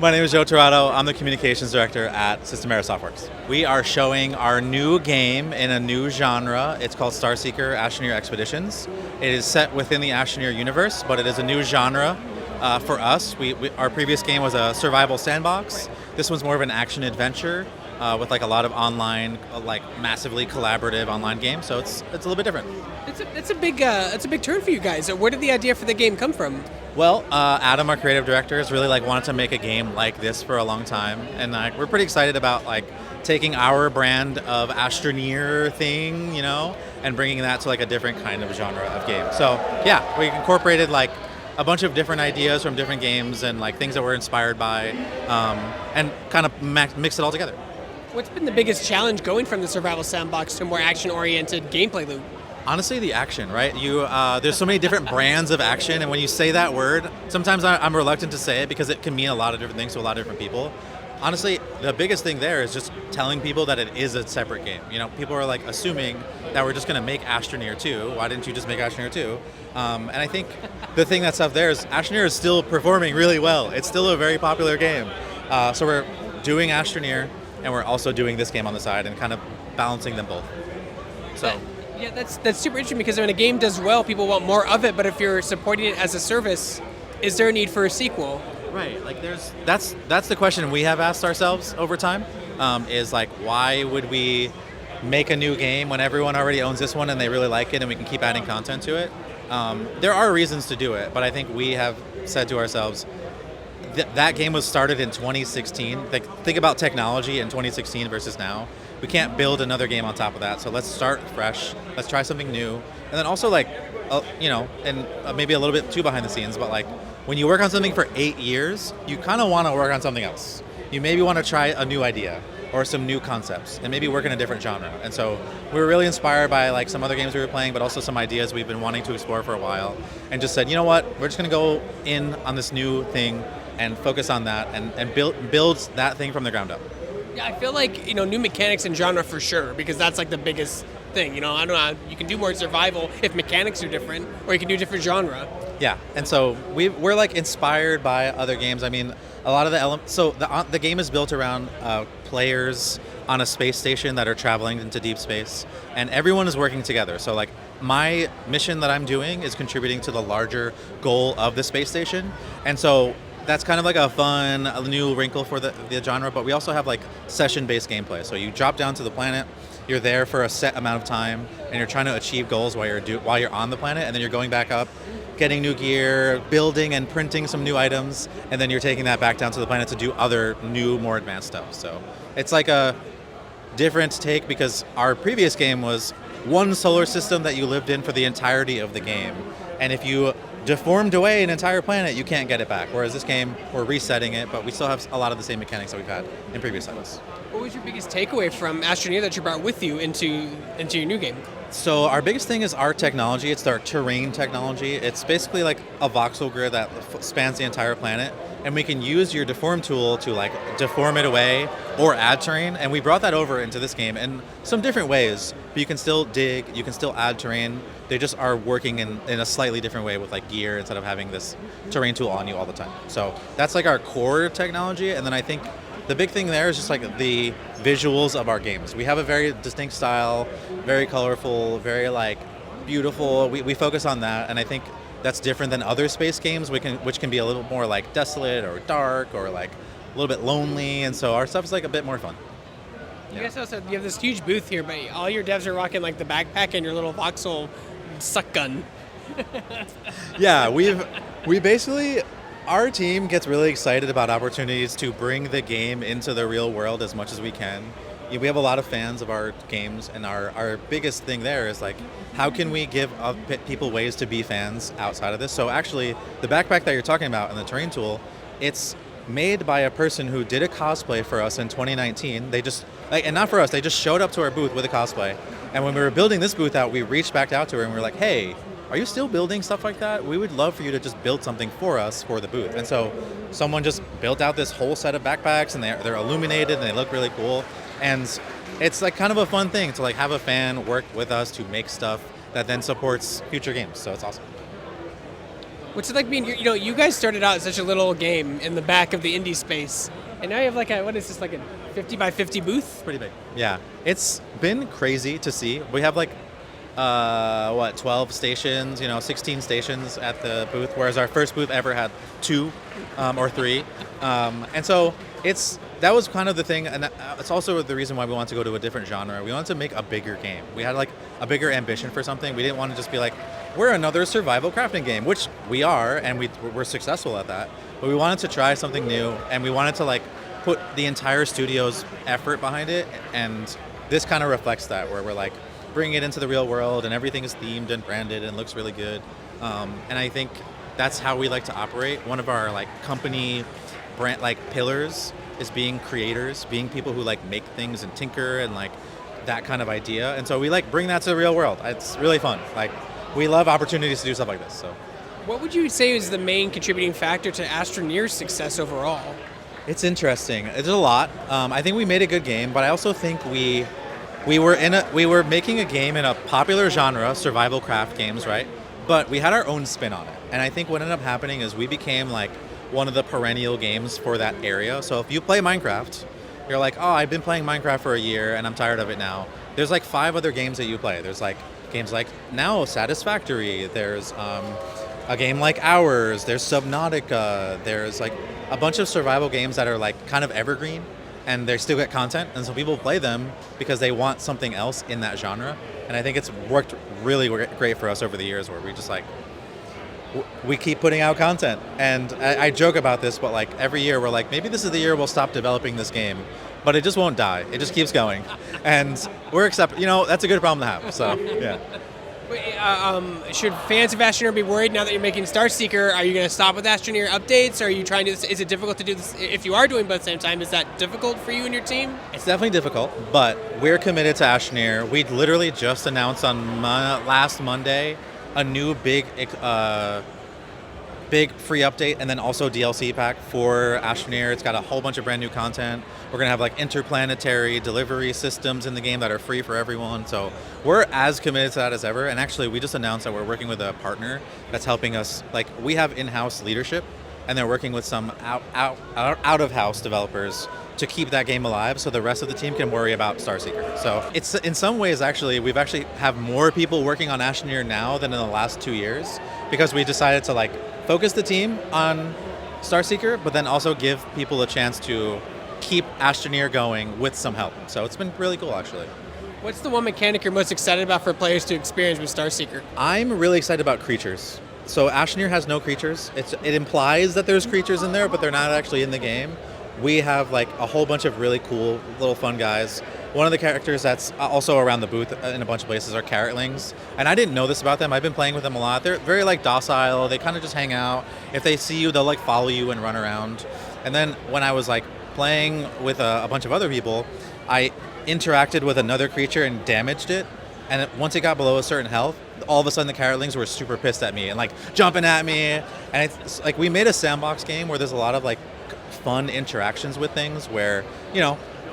My name is Joe Torado. I'm the communications director at Systemera Softworks. We are showing our new game in a new genre. It's called STARSEEKER Astroneer Expeditions. It is set within the Astroneer universe, but it is a new genre for us. Our previous game was a survival sandbox. This one's more of an action adventure with like a lot of online, like massively collaborative online games. So it's a little bit different. It's a big turn for you guys. Where did the idea for the game come from? Well, Adam, our creative director, has really wanted to make a game like this for a long time, and we're pretty excited about taking our brand of Astroneer thing, and bringing that to a different kind of genre of game. So yeah, we incorporated a bunch of different ideas from different games and things that we're inspired by, and kind of mix it all together. What's been the biggest challenge going from the survival sandbox to a more action-oriented gameplay loop? Honestly, the action, right? There's so many different brands of action, and when you say that word, sometimes I'm reluctant to say it because it can mean a lot of different things to a lot of different people. Honestly, the biggest thing there is just telling people that it is a separate game. People are assuming that we're just going to make Astroneer 2. Why didn't you just make Astroneer 2? And I think the thing that's up there is Astroneer is still performing really well. It's still a very popular game. So we're doing Astroneer, and we're also doing this game on the side and kind of balancing them both. So. Yeah, that's super interesting because when a game does well, people want more of it. But if you're supporting it as a service, is there a need for a sequel? Right. That's the question we have asked ourselves over time. Is why would we make a new game when everyone already owns this one and they really like it and we can keep adding content to it? There are reasons to do it, but I think we have said to ourselves that game was started in 2016. Think about technology in 2016 versus now. We can't build another game on top of that, so let's start fresh. Let's try something new, and then also and maybe a little bit too behind the scenes, but when you work on something for 8 years, you kind of want to work on something else. You maybe want to try a new idea or some new concepts, and maybe work in a different genre. And so we were really inspired by some other games we were playing, but also some ideas we've been wanting to explore for a while, and just said, you know what, we're just going to go in on this new thing and focus on that and build that thing from the ground up. Yeah, I feel new mechanics and genre for sure, because that's the biggest thing. I don't know, you can do more survival if mechanics are different, or you can do different genre. Yeah, and so we're inspired by other games. I mean, a lot of the elements. So the game is built around players on a space station that are traveling into deep space, and everyone is working together. So my mission that I'm doing is contributing to the larger goal of the space station, and so that's kind of a fun, a new wrinkle for the genre, but we also have session-based gameplay. So you drop down to the planet, you're there for a set amount of time, and you're trying to achieve goals while you're on the planet, and then you're going back up, getting new gear, building and printing some new items, and then you're taking that back down to the planet to do other new, more advanced stuff. So it's a different take because our previous game was one solar system that you lived in for the entirety of the game, and if you deformed away an entire planet, you can't get it back. Whereas this game, we're resetting it, but we still have a lot of the same mechanics that we've had in previous titles. What was your biggest takeaway from Astroneer that you brought with you into your new game? So our biggest thing is our technology. It's our terrain technology. It's basically a voxel grid that spans the entire planet, and we can use your deform tool to deform it away or add terrain. And we brought that over into this game in some different ways. But you can still dig, you can still add terrain. They just are working in a slightly different way with gear instead of having this terrain tool on you all the time. So that's our core technology. And then I think the big thing there is just the visuals of our games. We have a very distinct style, very colorful, very beautiful. We focus on that, and I think that's different than other space games, which can be a little more desolate or dark or a little bit lonely. And so our stuff is a bit more fun. You guys also you have this huge booth here, but all your devs are rocking the backpack and your little voxel suck gun. Yeah, we basically. Our team gets really excited about opportunities to bring the game into the real world as much as we can. We have a lot of fans of our games, and our biggest thing there is how can we give people ways to be fans outside of this? So actually, the backpack that you're talking about and the terrain tool, it's made by a person who did a cosplay for us in 2019. They just, and not for us, they just showed up to our booth with a cosplay. And when we were building this booth out, we reached back out to her and we were like, hey, are you still building stuff like that? We would love for you to just build something for us for the booth. And so someone just built out this whole set of backpacks, and they're illuminated and they look really cool. And it's kind of a fun thing to have a fan work with us to make stuff that then supports future games. So it's awesome. What's it like being, you guys started out as such a little game in the back of the indie space, and now you have like what is this, like a 50 by 50 booth? Pretty big. Yeah, it's been crazy to see. We have like 12 stations, 16 stations at the booth, whereas our first booth ever had 2 or 3. And so that was kind of the thing, and it's also the reason why we wanted to go to a different genre. We wanted to make a bigger game. We had like a bigger ambition for something. We didn't want to just be like, we're another survival crafting game, which we are, and we're successful at that. But we wanted to try something new, and we wanted to like put the entire studio's effort behind it, and this kind of reflects that, where we're like bringing it into the real world, and everything is themed and branded and looks really good. And I think that's how we like to operate. One of our like company brand like pillars is being creators, being people who like make things and tinker and like that kind of idea. And so we like bring that to the real world. It's really fun. Like we love opportunities to do stuff like this. So What would you say is the main contributing factor to Astroneer's success overall? it's interesting. It's a lot. I think we made a good game, but I also think we were making a game in a popular genre, survival craft games, right? But we had our own spin on it. And I think what ended up happening is we became like one of the perennial games for that area. So if you play Minecraft, you're like, oh, I've been playing Minecraft for a year and I'm tired of it now. There's like 5 other games that you play. There's like games like now Satisfactory. There's a game like Ours. There's Subnautica. There's like a bunch of survival games that are like kind of evergreen, and they still get content, and so people play them because they want something else in that genre. And I think it's worked really great for us over the years, where we just like we keep putting out content. And I joke about this, but like every year we're like, maybe this is the year we'll stop developing this game, but it just won't die. It just keeps going, and we're that's a good problem to have. So yeah. Should fans of Astroneer be worried now that you're making Starseeker? Are you going to stop with Astroneer updates? Are you trying to? Is it difficult to do this? If you are doing both at the same time, is that difficult for you and your team? It's definitely difficult, but we're committed to Astroneer. We literally just announced on last Monday a new big free update, and then also DLC pack for Astroneer. It's got a whole bunch of brand new content. We're going to have like interplanetary delivery systems in the game that are free for everyone. So we're as committed to that as ever. And actually, we just announced that we're working with a partner that's helping us. Like, we have in-house leadership, and they're working with some out-of-house developers to keep that game alive, so the rest of the team can worry about Starseeker. So it's in some ways we've actually have more people working on Astroneer now than in the last 2 years, because we decided to like focus the team on Starseeker, but then also give people a chance to keep Astroneer going with some help. So it's been really cool, actually. What's the one mechanic you're most excited about for players to experience with Starseeker? I'm really excited about creatures. So Astroneer has no creatures. It implies that there's creatures in there, but they're not actually in the game. We have like a whole bunch of really cool little fun guys. One of the characters that's also around the booth in a bunch of places are carrotlings, and I didn't know this about them. I've been playing with them a lot. They're very like docile. They kind of just hang out. If they see you, they'll like follow you and run around. And then when I was like playing with a bunch of other people, I interacted with another creature and damaged it. And once it got below a certain health, all of a sudden the carrotlings were super pissed at me and like jumping at me. And it's like we made a sandbox game where there's a lot of like fun interactions with things where,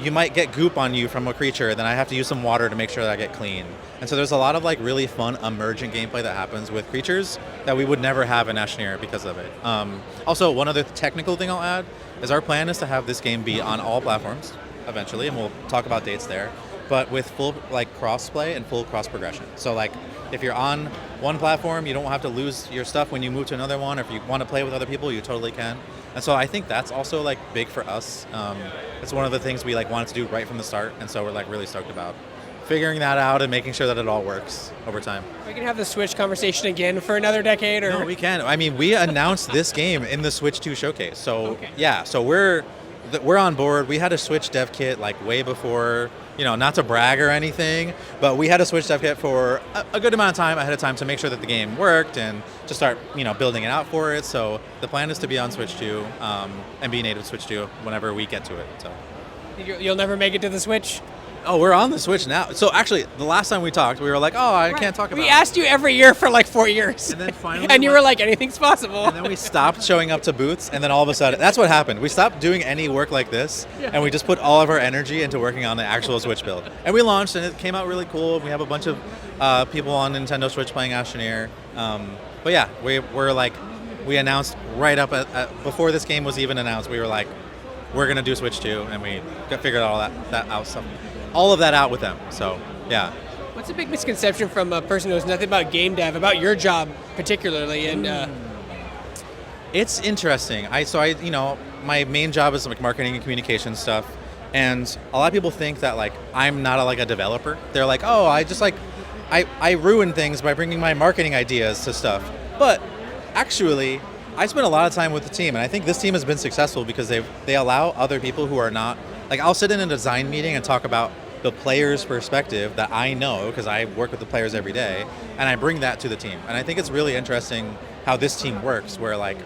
you might get goop on you from a creature, then I have to use some water to make sure that I get clean. And so there's a lot of like really fun emergent gameplay that happens with creatures that we would never have in Astroneer because of it. Also, one other technical thing I'll add is our plan is to have this game be on all platforms eventually, and we'll talk about dates there, but with full like cross-play and full cross-progression. So like if you're on one platform, you don't have to lose your stuff when you move to another one, or if you want to play with other people, you totally can. And so I think that's also like big for us. It's one of the things we like wanted to do right from the start, and so we're like really stoked about figuring that out and making sure that it all works over time. We can have the Switch conversation again for another decade, or no, we can. I mean, we announced this game in the Switch 2 showcase, so okay. Yeah, so we're on board. We had a Switch dev kit like way before, not to brag or anything, but we had a Switch dev kit for a good amount of time ahead of time to make sure that the game worked and to start, building it out for it. So the plan is to be on Switch 2 and be native Switch 2 whenever we get to it. So you'll never make it to the Switch? Oh, we're on the Switch now. So actually, the last time we talked, we were like, oh, I can't talk about it. We asked you every year for like 4 years. And then finally... and you were like, anything's possible. And then we stopped showing up to booths, and then all of a sudden, that's what happened. We stopped doing any work like this, and we just put all of our energy into working on the actual Switch build. And we launched, and it came out really cool. We have a bunch of people on Nintendo Switch playing Astroneer. But yeah, we're like we announced right up before this game was even announced. We were like, we're gonna do Switch 2, and we figured all all of that out with them. So yeah. What's a big misconception from a person who knows nothing about game dev about your job particularly? And it's interesting. My main job is like marketing and communication stuff, and a lot of people think that like I'm not like a developer. They're like, oh, I ruin things by bringing my marketing ideas to stuff. But actually, I spend a lot of time with the team, and I think this team has been successful because they allow other people who are not, like I'll sit in a design meeting and talk about the player's perspective that I know because I work with the players every day, and I bring that to the team. And I think it's really interesting how this team works, where like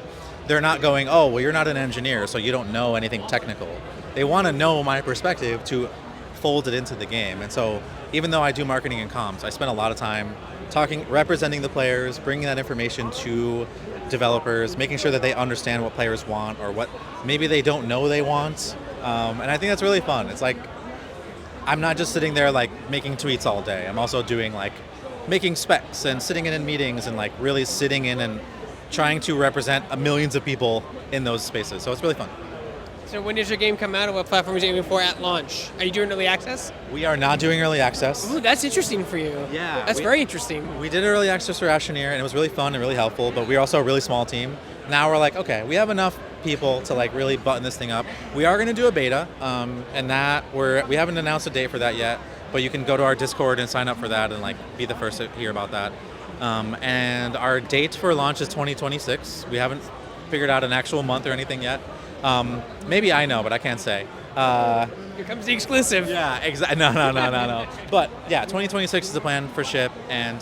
they're not going, oh, well, you're not an engineer, so you don't know anything technical. They want to know my perspective to fold it into the game. And so even though I do marketing and comms, I spend a lot of time representing the players, bringing that information to developers, making sure that they understand what players want or what maybe they don't know they want. And I think that's really fun. It's like, I'm not just sitting there like making tweets all day. I'm also doing like making specs and sitting in meetings and like really sitting in and trying to represent millions of people in those spaces. So it's really fun. So when does your game come out and what platform is you aiming for at launch? Are you doing early access? We are not doing early access. Ooh, that's interesting for you. Yeah. That's very interesting. We did early access for Astroneer, and it was really fun and really helpful, but we're also a really small team. Now we're like, okay, we have enough people to like really button this thing up. We are going to do a beta, and that we haven't announced a date for that yet, but you can go to our Discord and sign up for that and like be the first to hear about that. And our date for launch is 2026. We haven't figured out an actual month or anything yet. Maybe I know, but I can't say. Here comes the exclusive. Yeah, exactly. No. But yeah, 2026 is the plan for ship, and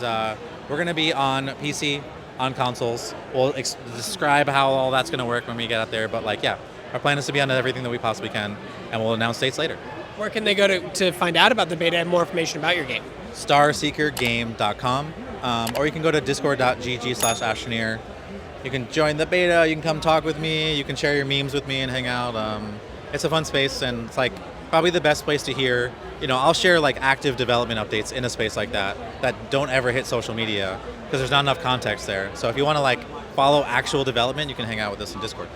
we're going to be on PC, on consoles. We'll describe how all that's going to work when we get out there. But like, yeah, our plan is to be on everything that we possibly can, and we'll announce dates later. Where can they go to find out about the beta and more information about your game? StarSeekerGame.com, or you can go to discord.gg/Astroneer. You can join the beta, you can come talk with me, you can share your memes with me and hang out. It's a fun space, and it's like probably the best place to hear. I'll share like active development updates in a space like that don't ever hit social media because there's not enough context there. So if you want to like follow actual development, you can hang out with us in Discord.